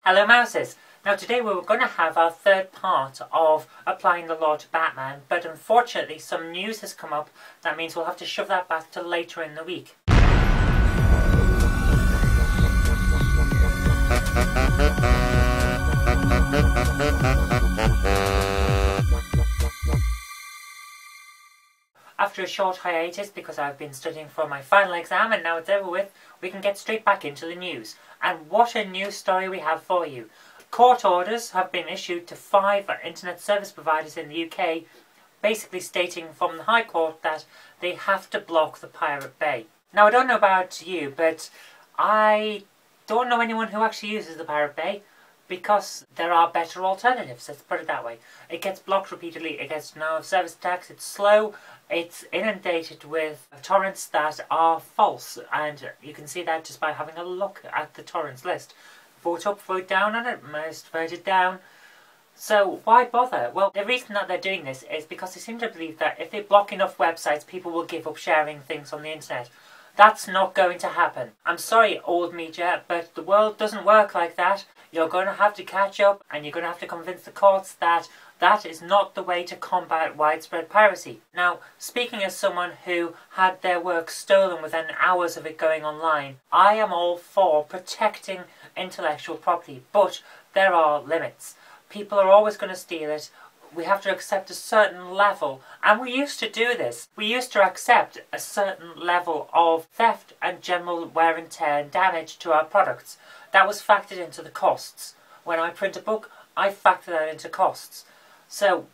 Hello Mouses! Now today we were going to have our third part of applying the law to Batman, but unfortunately some news has come up that means we'll have to shove that back to later in the week. After a short hiatus because I've been studying for my final exam and now it's over with, we can get straight back into the news. And what a news story we have for you. Court orders have been issued to 5 internet service providers in the UK, basically stating from the High Court that they have to block the Pirate Bay. Now I don't know about you, but I don't know anyone who actually uses the Pirate Bay, because there are better alternatives, let's put it that way. It gets blocked repeatedly, it gets no service attacks, it's slow, it's inundated with torrents that are false, and you can see that just by having a look at the torrents list. Vote up, vote down on it, most voted down. So why bother? Well, the reason that they're doing this is because they seem to believe that if they block enough websites, people will give up sharing things on the internet. That's not going to happen. I'm sorry, old media, but the world doesn't work like that. You're going to have to catch up, and you're going to have to convince the courts that that is not the way to combat widespread piracy. Now, speaking as someone who had their work stolen within hours of it going online, I am all for protecting intellectual property, but there are limits. People are always going to steal it. We have to accept a certain level, and we used to do this. We used to accept a certain level of theft and general wear and tear and damage to our products. That was factored into the costs. When I print a book, I factor that into costs. So,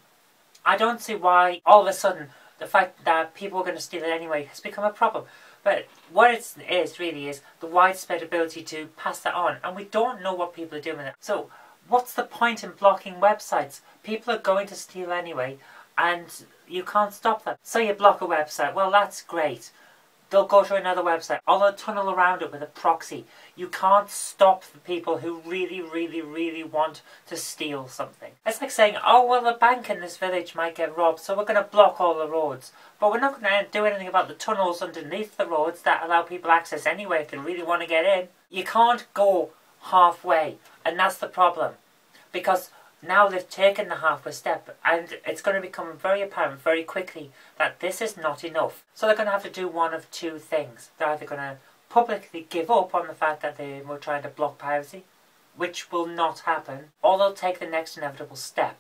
I don't see why all of a sudden the fact that people are going to steal it anyway has become a problem. But what it is really is the widespread ability to pass that on, and we don't know what people are doing with it. So, what's the point in blocking websites? People are going to steal anyway, and you can't stop them. So you block a website, well that's great. They'll go to another website, or they'll tunnel around it with a proxy. You can't stop the people who really want to steal something. It's like saying, oh well, the bank in this village might get robbed, so we're going to block all the roads. But we're not going to do anything about the tunnels underneath the roads that allow people access anyway if they really want to get in. You can't go halfway, and that's the problem. Because now they've taken the halfway step, and it's going to become very apparent very quickly that this is not enough. So they're going to have to do one of two things. They're either going to publicly give up on the fact that they were trying to block piracy, which will not happen, or they'll take the next inevitable step.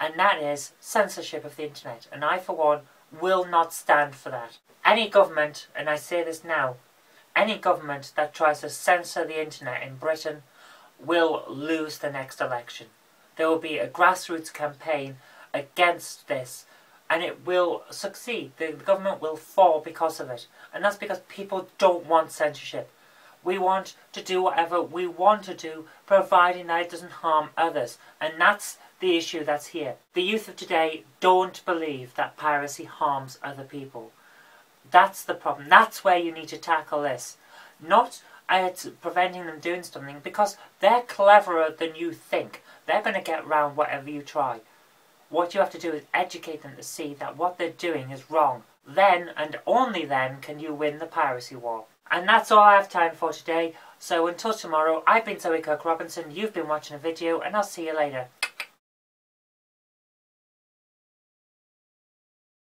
And that is censorship of the internet. And I, for one, will not stand for that. Any government, and I say this now, any government that tries to censor the internet in Britain will lose the next election. There will be a grassroots campaign against this, and it will succeed. The government will fall because of it, and that's because people don't want censorship. We want to do whatever we want to do, providing that it doesn't harm others, and that's the issue that's here. The youth of today don't believe that piracy harms other people. That's the problem. That's where you need to tackle this. Not at preventing them doing something, because they're cleverer than you think. They're going to get round whatever you try. What you have to do is educate them to see that what they're doing is wrong. Then, and only then, can you win the piracy war. And that's all I have time for today. So until tomorrow, I've been Kirk-Robinson, you've been watching a video, and I'll see you later.